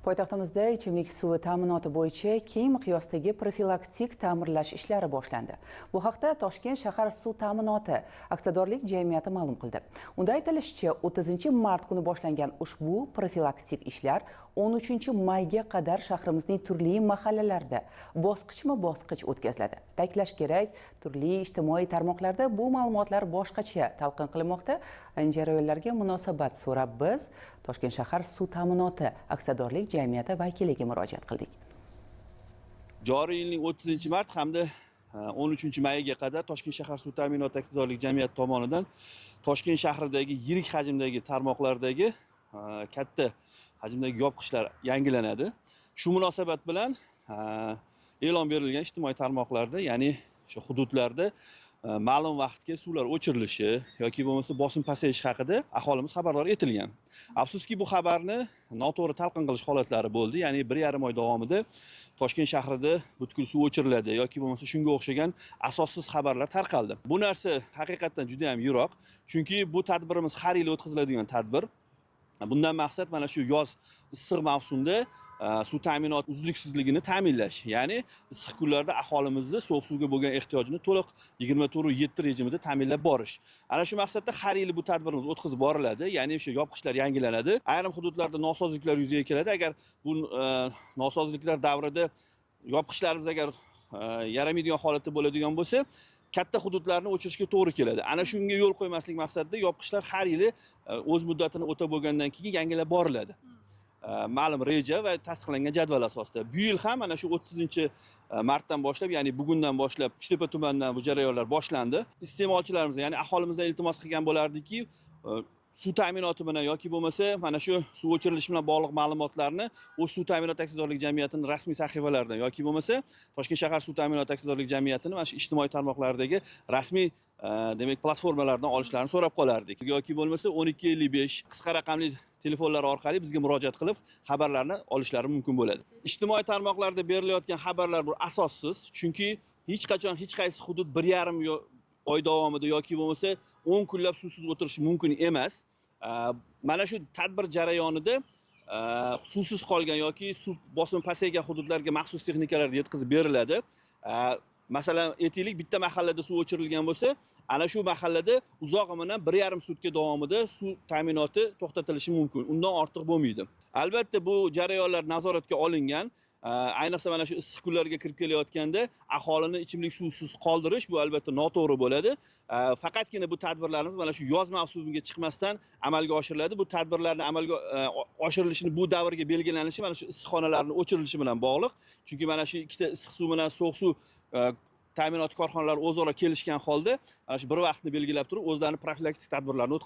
Poytaxtimizda ichimlik suvi ta'minoti bo'yicha keng miqyosdagi profilaktik ta'mirlash ishlari boshlandi. Bu haqda Toshkent shahar suv ta'minoti aksiyadorlik jamiyati ma'lum qildi. Unda aytilishicha, 30-mart kuni boshlangan ushbu profilaktik ishlar 13-mayga qadar shahrimizning turli mahallalarida bosqichma-bosqich o'tkaziladi. Ta'kidlash kerak, turli ijtimoiy tarmoqlarda bu ma'lumotlar boshqacha talqin qilinmoqda. Jarayonlarga munosabat so'rab biz Toshkent shahar suv ta'minoti aksiyadorlik jamiyati vakiliga murojaat qildik. Joriy yilning 30-mart hamda 13-mayga qadar Toshkent shahar suv ta'minoti aksiyadorlik jamiyati tomonidan Toshkent shahridagi yirik hajmdagi tarmoqlardagi katta hajmdagi yopqichlar yangilanadi. Shu munosabat bilan e'lon berilgan ijtimoiy tarmoqlarda, ya'ni shu hududlarda ma'lum vaqtga suvlar o'chirilishi yoki bo'lmasa bosim pasayishi haqida aholimiz xabardor etilgan. Afsuski bu xabarni noto'g'ri talqin qilish holatlari bo'ldi. Ya'ni 1,5 oy davomida Toshkent shahrida butkul suv o'chiriladi yoki bo'lmasa shunga o'xshagan asossiz xabarlar tarqaldi. Bu narsa haqiqatan juda ham yiroq, chunki bu tadbirimiz har yil o'tkaziladigan tadbir. Bundan maqsad mana shu yoz issiq mavsumda suv ta'minoti uzluksizligini ta'minlash, ya'ni issiq kunlarda aholimizni sovuq suvga bo'lgan ehtiyojini to'liq 24/7 rejimida ta'minlab borish. Ana shu maqsadda har yili bu tadbirimiz o'tkazib boriladi, ya'ni o'sha yopqichlar yangilanadi. Ayrim hududlarda nosozliklar yuzaga keladi. Agar bu nosozliklar davrida yopqichlarimiz agar yaramaydigan holatda bo'ladigan bo'lsa, katta hududlarni o'chirishga to'g'ri keladi. Ana shunga yo'l qo'ymaslik maqsadida yopqichlar har yili o'z muddatini o'tab bo'lgandan keyin yangilab boriladi. Ma'lum reja va tasdiqlangan jadval asosida. Bu yil ham mana shu 30-martdan boshlab, ya'ni bugundan boshlab Uchtepa tumanidan bu jarayonlar boshlandi. Iste'molchilarimiz, ya'ni aholimizdan iltimos qilgan bo'lardiki, suv ta'minoti bilan yoki bo'lmasa mana shu suv o'chirilishi bilan bog'liq ma'lumotlarni o'z suv ta'minoti aksiyadorlik jamiyatining rasmiy sahifalaridan yoki bo'lmasa Toshkent shahar suv ta'minoti aksiyadorlik jamiyatining mana shu ijtimoiy tarmoqlardagi rasmiy demak platformalardan olishlarini so'rab qolardik. Yoki bo'lmasa 1255 qisqa raqamli telefonlar orqali bizga murojaat qilib xabarlarni olishlari mumkin bo'ladi. Ijtimoiy tarmoqlarda berilayotgan xabarlar bu asossiz, chunki hech qachon hech qaysi hudud 1,5 oy davomida yoki bo'lmasa 10 kunlab suvsiz o'tirishi mumkin emas. Mana shu tadbir jarayonida suvsiz qolgan yoki suv bosimi pasaygan hududlarga maxsus texnikalar yetkazib beriladi. Masalan, aytaylik, bitta mahallada suv o'chirilgan bo'lsa, ana shu mahallada uzog'idan 1,5 sutka davomida suv ta'minoti to'xtatilishi mumkin. Undan ortiq bo'lmaydi. Albatta bu jarayonlar nazoratga olingan. Ayniqsa mana shu issiq kunlarga kirib kelayotganda aholini ichimlik suvsiz qoldirish bu albatta noto'g'ri bo'ladi. Faqatgina bu tadbirlarimiz mana shu yoz mavsumiga chiqmasdan amalga oshiriladi. Bu tadbirlarni amalga oshirilishini bu davrga belgilanishi mana shu issiqxonalarning o'chirilishi bilan bog'liq. Chunki mana shu ikkita issiq suv bilan sovuq suv ta'minot korxonalari o'zaro kelishgan holda mana shu bir vaqtni belgilab turib o'zlarining profilaktik tadbirlarini